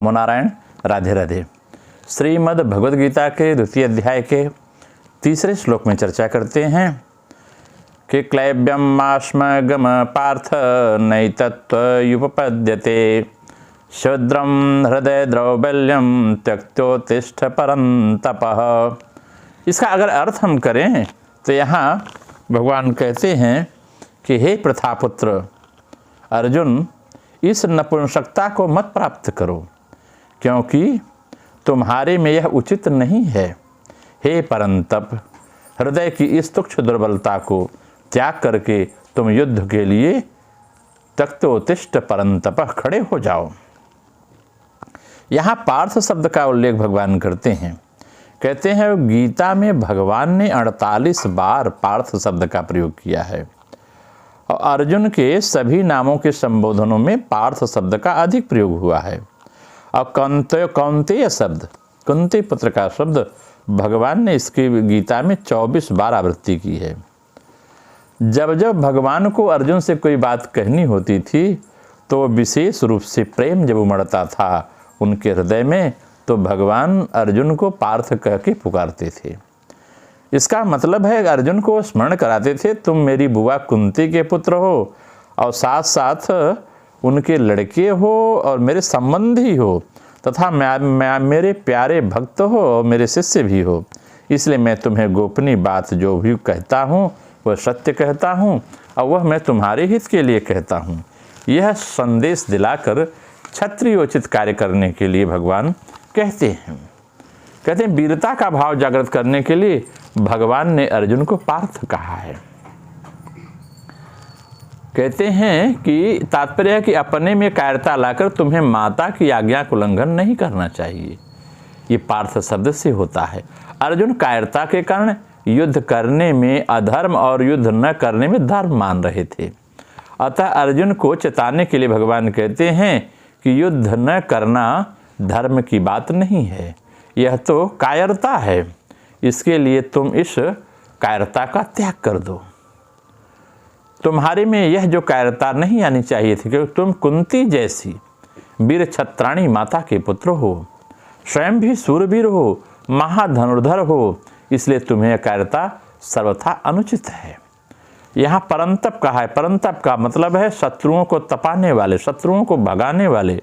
नारायण, राधे राधे। श्रीमद् भगवद गीता के द्वितीय अध्याय के तीसरे श्लोक में चर्चा करते हैं कि क्लैब्यम माश्मगम पार्थ नैतत्वयुपपद्यते शूद्रम हृदय द्रौबल्यम त्यक्तोत्तिष्ठ परंतपः। इसका अगर अर्थ हम करें तो यहाँ भगवान कहते हैं कि हे प्रथापुत्र अर्जुन, इस नपुंसकता को मत प्राप्त करो, क्योंकि तुम्हारे में यह उचित नहीं है। हे परंतप, हृदय की इस तुच्छ दुर्बलता को त्याग करके तुम युद्ध के लिए त्यक्तोत्तिष्ठ परंतप खड़े हो जाओ। यहाँ पार्थ शब्द का उल्लेख भगवान करते हैं। कहते हैं गीता में भगवान ने 48 बार पार्थ शब्द का प्रयोग किया है और अर्जुन के सभी नामों के संबोधनों में पार्थ शब्द का अधिक प्रयोग हुआ है। और कौंतेय शब्द, कुंती पुत्र का शब्द भगवान ने इसकी गीता में 24 बार आवृत्ति की है। जब जब भगवान को अर्जुन से कोई बात कहनी होती थी तो विशेष रूप से प्रेम जब उमड़ता था उनके हृदय में, तो भगवान अर्जुन को पार्थ कह के पुकारते थे। इसका मतलब है अर्जुन को स्मरण कराते थे, तुम मेरी बुआ कुंती के पुत्र हो और साथ साथ उनके लड़के हो और मेरे संबंधी हो, तथा मेरे प्यारे भक्त हो और मेरे शिष्य भी हो। इसलिए मैं तुम्हें गोपनीय बात जो भी कहता हूँ वह सत्य कहता हूँ और वह मैं तुम्हारे हित के लिए कहता हूँ। यह संदेश दिलाकर क्षत्रियोचित कार्य करने के लिए भगवान कहते हैं वीरता का भाव जागृत करने के लिए भगवान ने अर्जुन को पार्थ कहा है। कहते हैं कि तात्पर्य है कि अपने में कायरता लाकर तुम्हें माता की आज्ञा का उल्लंघन नहीं करना चाहिए। ये पार्थ शब्द से होता है। अर्जुन कायरता के कारण युद्ध करने में अधर्म और युद्ध न करने में धर्म मान रहे थे। अतः अर्जुन को चेताने के लिए भगवान कहते हैं कि युद्ध न करना धर्म की बात नहीं है, यह तो कायरता है। इसके लिए तुम इस कायरता का त्याग कर दो। तुम्हारे में यह जो कायरता नहीं आनी चाहिए थी, क्योंकि तुम कुंती जैसी वीर छत्राणी माता के पुत्र हो, स्वयं भी सूरवीर हो, महाधनुर्धर हो, इसलिए तुम्हें कायरता सर्वथा अनुचित है। यहाँ परंतप कहा है। परंतप का मतलब है शत्रुओं को तपाने वाले, शत्रुओं को भगाने वाले।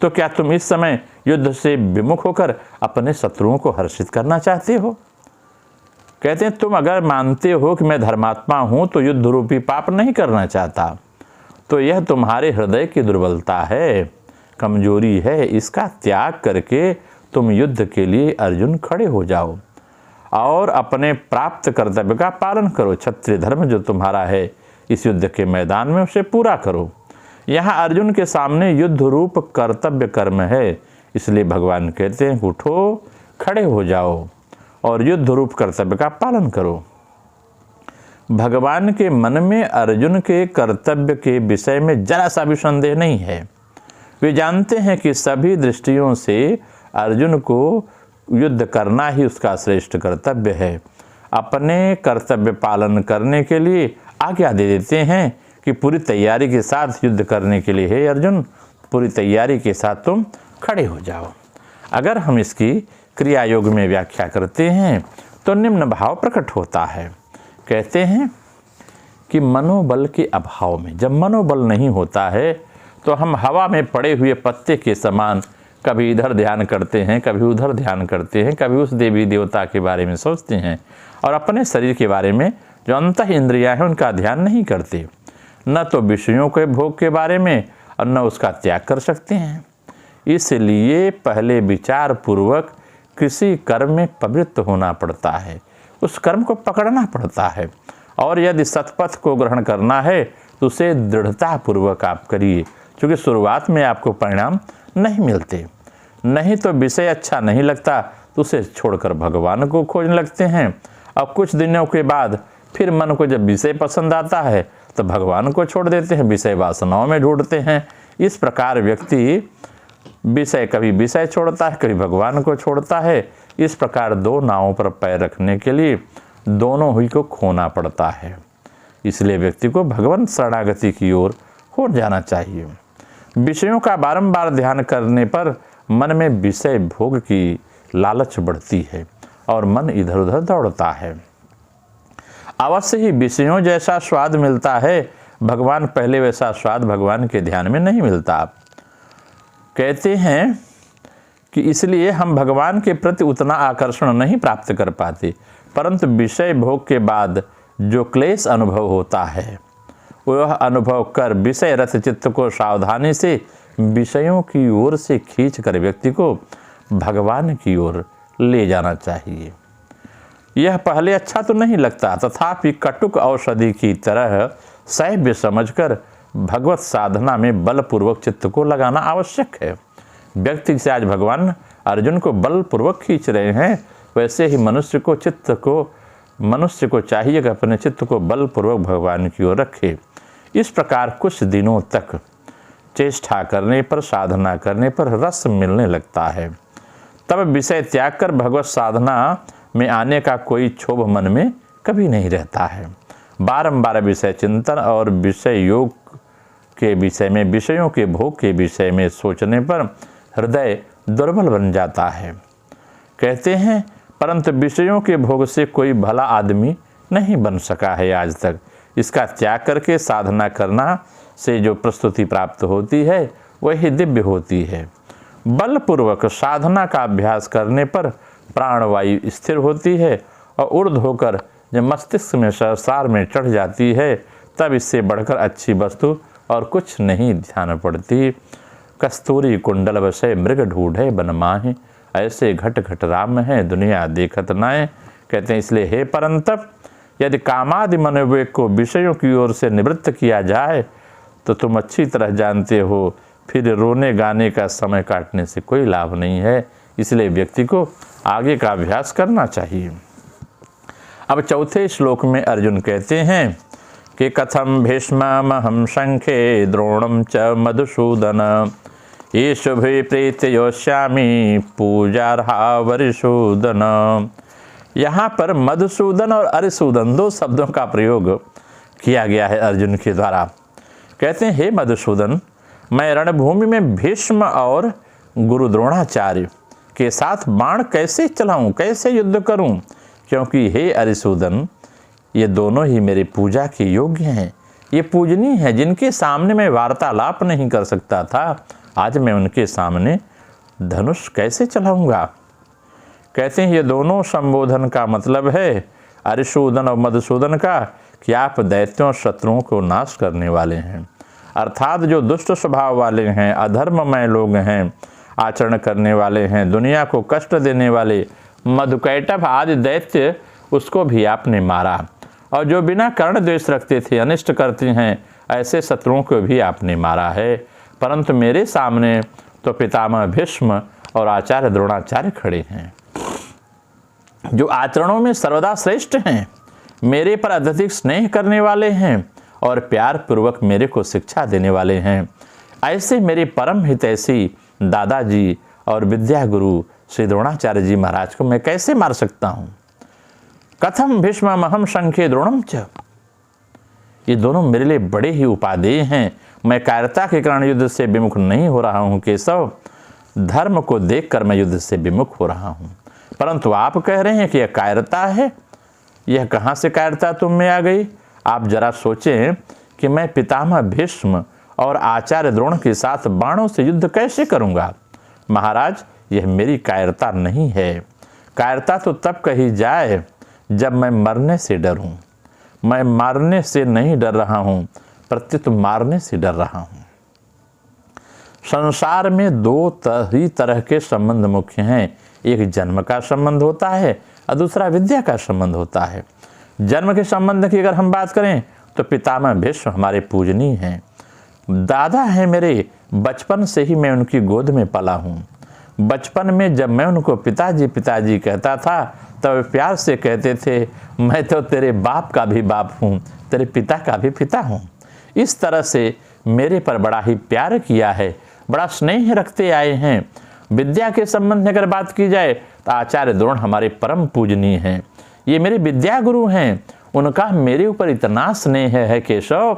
तो क्या तुम इस समय युद्ध से विमुख होकर अपने शत्रुओं को हर्षित करना चाहते हो? कहते हैं तुम अगर मानते हो कि मैं धर्मात्मा हूं तो युद्ध रूपी पाप नहीं करना चाहता, तो यह तुम्हारे हृदय की दुर्बलता है, कमजोरी है। इसका त्याग करके तुम युद्ध के लिए अर्जुन खड़े हो जाओ और अपने प्राप्त कर्तव्य का पालन करो। क्षत्रिय धर्म जो तुम्हारा है इस युद्ध के मैदान में उसे पूरा करो। यहाँ अर्जुन के सामने युद्ध रूप कर्तव्य कर्म है, इसलिए भगवान कहते हैं उठो, खड़े हो जाओ और युद्ध रूप कर्तव्य का पालन करो। भगवान के मन में अर्जुन के कर्तव्य के विषय में जरा सा भी संदेह नहीं है। वे जानते हैं कि सभी दृष्टियों से अर्जुन को युद्ध करना ही उसका श्रेष्ठ कर्तव्य है। अपने कर्तव्य पालन करने के लिए आज्ञा दे देते हैं कि पूरी तैयारी के साथ युद्ध करने के लिए, हे अर्जुन, पूरी तैयारी के साथ तुम खड़े हो जाओ। अगर हम इसकी क्रिया योग में व्याख्या करते हैं तो निम्न भाव प्रकट होता है। कहते हैं कि मनोबल के अभाव में, जब मनोबल नहीं होता है तो हम हवा में पड़े हुए पत्ते के समान कभी इधर ध्यान करते हैं, कभी उधर ध्यान करते हैं, कभी उस देवी देवता के बारे में सोचते हैं और अपने शरीर के बारे में जो अंतः इंद्रियां हैं उनका ध्यान नहीं करते। न तो विषयों के भोग के बारे में और न उसका त्याग कर सकते हैं। इसलिए पहले विचार पूर्वक किसी कर्म में प्रवृत्त होना पड़ता है, उस कर्म को पकड़ना पड़ता है और यदि सतपथ को ग्रहण करना है तो उसे दृढ़ता पूर्वक आप करिए, क्योंकि शुरुआत में आपको परिणाम नहीं मिलते। नहीं तो विषय अच्छा नहीं लगता तो उसे छोड़कर भगवान को खोजने लगते हैं और कुछ दिनों के बाद फिर मन को जब विषय पसंद आता है तो भगवान को छोड़ देते हैं, विषय वासनाओं में ढूंढते हैं। इस प्रकार व्यक्ति कभी विषय छोड़ता है, कभी भगवान को छोड़ता है। इस प्रकार दो नावों पर पैर रखने के लिए दोनों ही को खोना पड़ता है। इसलिए व्यक्ति को भगवान शरणागति की ओर हो जाना चाहिए। विषयों का बारंबार ध्यान करने पर मन में विषय भोग की लालच बढ़ती है और मन इधर उधर दौड़ता है। अवश्य ही विषयों जैसा स्वाद मिलता है भगवान, पहले वैसा स्वाद भगवान के ध्यान में नहीं मिलता। कहते हैं कि इसलिए हम भगवान के प्रति उतना आकर्षण नहीं प्राप्त कर पाते, परंतु विषय भोग के बाद जो क्लेश अनुभव होता है वह अनुभव कर विषय रथ चित्त को सावधानी से विषयों की ओर से खींच कर व्यक्ति को भगवान की ओर ले जाना चाहिए। यह पहले अच्छा तो नहीं लगता, तथापि कटुक औषधि की तरह सैव्य समझकर भगवत साधना में बलपूर्वक चित्त को लगाना आवश्यक है। व्यक्ति से आज भगवान अर्जुन को बलपूर्वक खींच रहे हैं, वैसे ही मनुष्य को चाहिए कि अपने चित्त को बलपूर्वक भगवान की ओर रखे। इस प्रकार कुछ दिनों तक चेष्टा करने पर, साधना करने पर रस मिलने लगता है। तब विषय त्याग कर भगवत साधना में आने का कोई क्षोभ मन में कभी नहीं रहता है। बारंबार विषय चिंतन और विषय योग के विषय में, विषयों के भोग के विषय में सोचने पर हृदय दुर्बल बन जाता है। कहते हैं परंतु विषयों के भोग से कोई भला आदमी नहीं बन सका है आज तक। इसका त्याग करके साधना करना से जो प्रस्तुति प्राप्त होती है वही दिव्य होती है। बलपूर्वक साधना का अभ्यास करने पर प्राणवायु स्थिर होती है और ऊर्ध्व होकर जब मस्तिष्क में सहस्रार में चढ़ जाती है, तब इससे बढ़कर अच्छी वस्तु और कुछ नहीं ध्यान पड़ती। कस्तूरी कुंडल वसे मृग ढूढ़े बन माहे, ऐसे घट घट राम है दुनिया देखत नाए। कहते हैं इसलिए हे परंतप, यदि कामादि मनोवेग को विषयों की ओर से निवृत्त किया जाए तो तुम अच्छी तरह जानते हो फिर रोने गाने का समय काटने से कोई लाभ नहीं है। इसलिए व्यक्ति को आगे का अभ्यास करना चाहिए। अब चौथे श्लोक में अर्जुन कहते हैं कि कथम भीष्महं शंखे द्रोणम च मधुसूदन ये शुभे प्रीतयोष्यामि पूजार्हा वरिसूदन। यहाँ पर मधुसूदन और अरिसूदन दो शब्दों का प्रयोग किया गया है अर्जुन के द्वारा। कहते हैं हे मधुसूदन, मैं रणभूमि में भीष्म और गुरु द्रोणाचार्य के साथ बाण कैसे चलाऊं, कैसे युद्ध करूं, क्योंकि हे अरिसूदन ये दोनों ही मेरे पूजा के योग्य हैं, ये पूजनीय हैं, जिनके सामने मैं वार्तालाप नहीं कर सकता था, आज मैं उनके सामने धनुष कैसे चलाऊंगा। कहते हैं ये दोनों संबोधन का मतलब है अरिसूदन और मधुसूदन का कि आप दैत्यों शत्रुओं को नाश करने वाले हैं, अर्थात जो दुष्ट स्वभाव वाले हैं, अधर्ममय लोग हैं, आचरण करने वाले हैं, दुनिया को कष्ट देने वाले मधुकैटभ आदि दैत्य, उसको भी आपने मारा। और जो बिना कर्ण द्वेष रखते थे, अनिष्ट करते हैं, ऐसे शत्रुओं को भी आपने मारा है। परंतु मेरे सामने तो पितामह भीष्म और आचार्य द्रोणाचार्य खड़े हैं, जो आचरणों में सर्वदा श्रेष्ठ हैं, मेरे पर अत्यधिक स्नेह करने वाले हैं और प्यार पूर्वक मेरे को शिक्षा देने वाले हैं। ऐसे मेरे परम हितैषी दादाजी और विद्या गुरु श्री द्रोणाचार्य जी महाराज को मैं कैसे मार सकता हूँ। कथम भीष्महं शंखे द्रोणम च, ये दोनों मेरे लिए बड़े ही उपादेय हैं। मैं कायरता के कारण युद्ध से विमुख नहीं हो रहा हूँ केशव, धर्म को देखकर मैं युद्ध से विमुख हो रहा हूँ। परंतु आप कह रहे हैं कि यह कायरता है, यह कहाँ से कायरता तुम में आ गई। आप जरा सोचें कि मैं पितामह भीष्म और आचार्य द्रोण के साथ बाणों से युद्ध कैसे करूँगा। महाराज यह मेरी कायरता नहीं है, कायरता तो तब कही जाए जब मैं मरने से डरूं। मैं मारने से नहीं डर रहा हूं, प्रत्युत मारने से डर रहा हूं। संसार में दो ही तरह के संबंध मुख्य हैं, एक जन्म का संबंध होता है और दूसरा विद्या का संबंध होता है। जन्म के संबंध की अगर हम बात करें तो पितामह भीष्म हमारे पूजनीय हैं, दादा हैं मेरे, बचपन से ही मैं उनकी गोद में पला हूँ। बचपन में जब मैं उनको पिताजी पिताजी कहता था तब प्यार से कहते थे मैं तो तेरे बाप का भी बाप हूँ, तेरे पिता का भी पिता हूँ। इस तरह से मेरे पर बड़ा ही प्यार किया है, बड़ा स्नेह रखते आए हैं। विद्या के संबंध में अगर बात की जाए तो आचार्य द्रोण हमारे परम पूजनीय हैं, ये मेरे विद्या गुरु हैं। उनका मेरे ऊपर इतना स्नेह है केशव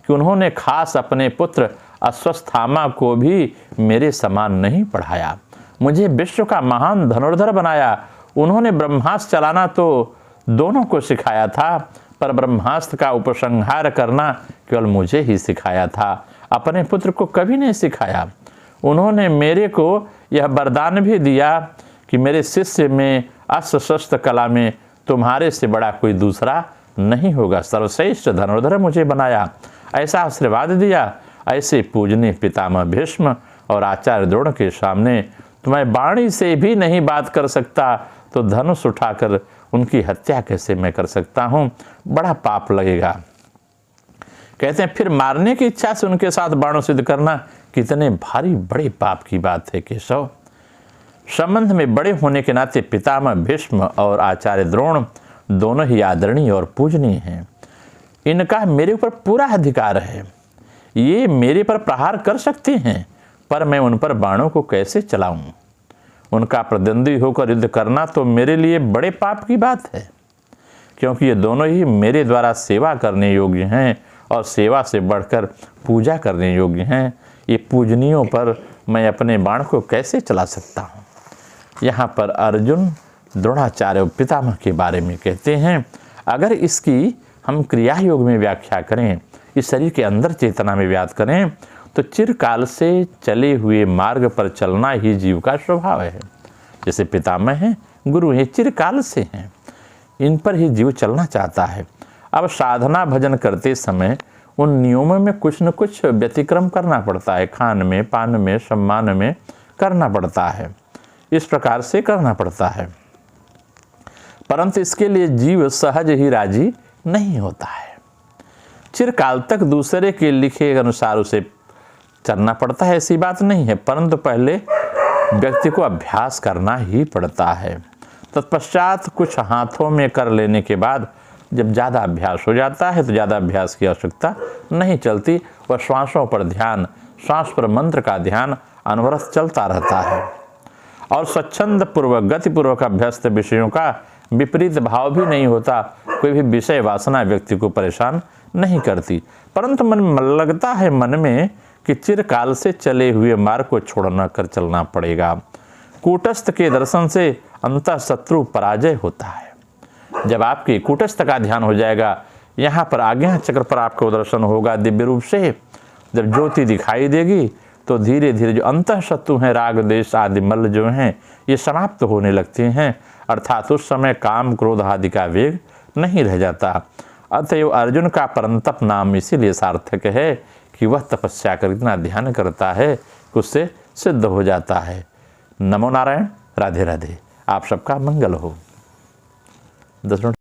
कि उन्होंने खास अपने पुत्र अश्वत्थामा को भी मेरे समान नहीं पढ़ाया, मुझे विश्व का महान धनुर्धर बनाया। उन्होंने ब्रह्मास्त्र चलाना तो दोनों को सिखाया था, पर ब्रह्मास्त्र का उपसंहार करना केवल मुझे ही सिखाया था, अपने पुत्र को कभी नहीं सिखाया। उन्होंने मेरे को यह वरदान भी दिया कि मेरे शिष्य में अस्त्र शस्त्र कला में तुम्हारे से बड़ा कोई दूसरा नहीं होगा। सर्वश्रेष्ठ धनुर्धर मुझे बनाया, ऐसा आशीर्वाद दिया। ऐसे पूजनीय पितामह भीष्म और आचार्य द्रोण के सामने तो मैं वाणी से भी नहीं बात कर सकता, तो धनुष उठाकर उनकी हत्या कैसे मैं कर सकता हूँ? बड़ा पाप लगेगा। कहते हैं फिर मारने की इच्छा से उनके साथ बाणों सिद्ध करना कितने भारी बड़े पाप की बात है केशव। संबंध में बड़े होने के नाते पितामह भीष्म और आचार्य द्रोण दोनों ही आदरणीय और पूजनीय हैं। इनका मेरे ऊपर पूरा अधिकार है। ये मेरे पर प्रहार कर सकते हैं, पर मैं उन पर बाणों को कैसे चलाऊं? उनका प्रतिद्वंदी होकर युद्ध करना तो मेरे लिए बड़े पाप की बात है, क्योंकि ये दोनों ही मेरे द्वारा सेवा करने योग्य हैं और सेवा से बढ़कर पूजा करने योग्य हैं। ये पूजनीयों पर मैं अपने बाण को कैसे चला सकता हूँ? यहाँ पर अर्जुन द्रोणाचार्य पितामह के बारे में कहते हैं, अगर इसकी हम क्रिया योग में व्याख्या करें, इस शरीर के अंदर चेतना में व्याख्या करें, तो चिरकाल से चले हुए मार्ग पर चलना ही जीव का स्वभाव है। जैसे पितामह हैं, गुरु हैं, चिरकाल से हैं, इन पर ही जीव चलना चाहता है। अब साधना भजन करते समय उन नियमों में कुछ न कुछ व्यतिक्रम करना पड़ता है, खान में, पान में, सम्मान में करना पड़ता है, इस प्रकार से करना पड़ता है। परंतु इसके लिए जीव सहज ही राजी नहीं होता है। चिरकाल तक दूसरे के लिखे अनुसार उसे चलना पड़ता है, ऐसी बात नहीं है, परंतु पहले व्यक्ति को अभ्यास करना ही पड़ता है। तत्पश्चात कुछ हाथों में कर लेने के बाद जब ज़्यादा अभ्यास हो जाता है तो ज़्यादा अभ्यास की आवश्यकता नहीं चलती, वह श्वासों पर ध्यान, श्वास पर मंत्र का ध्यान अनवरत चलता रहता है। और स्वच्छंद पूर्वक गतिपूर्वक अभ्यस्त विषयों का विपरीत भाव भी नहीं होता। कोई भी विषय वासना व्यक्ति को परेशान नहीं करती, परंतु मन लगता है मन में कि चिरकाल से चले हुए मार्ग को छोड़ना कर चलना पड़ेगा। कूटस्थ के दर्शन से अंतः शत्रु पराजय होता है। जब आपके कूटस्थ का ध्यान हो जाएगा, यहाँ पर आज्ञा चक्र पर आपको दर्शन होगा दिव्य रूप से, जब ज्योति दिखाई देगी तो धीरे धीरे जो अंतः शत्रु हैं, राग देश आदि मल्ल जो हैं, ये समाप्त होने लगते हैं, अर्थात उस समय काम क्रोध आदि का वेग नहीं रह जाता। अतएव अर्जुन का परंतप नाम इसीलिए सार्थक है कि वह तपस्या कर इतना ध्यान करता है कि उससे सिद्ध हो जाता है। नमो नारायण, राधे राधे। आप सबका मंगल हो। 10 मिनट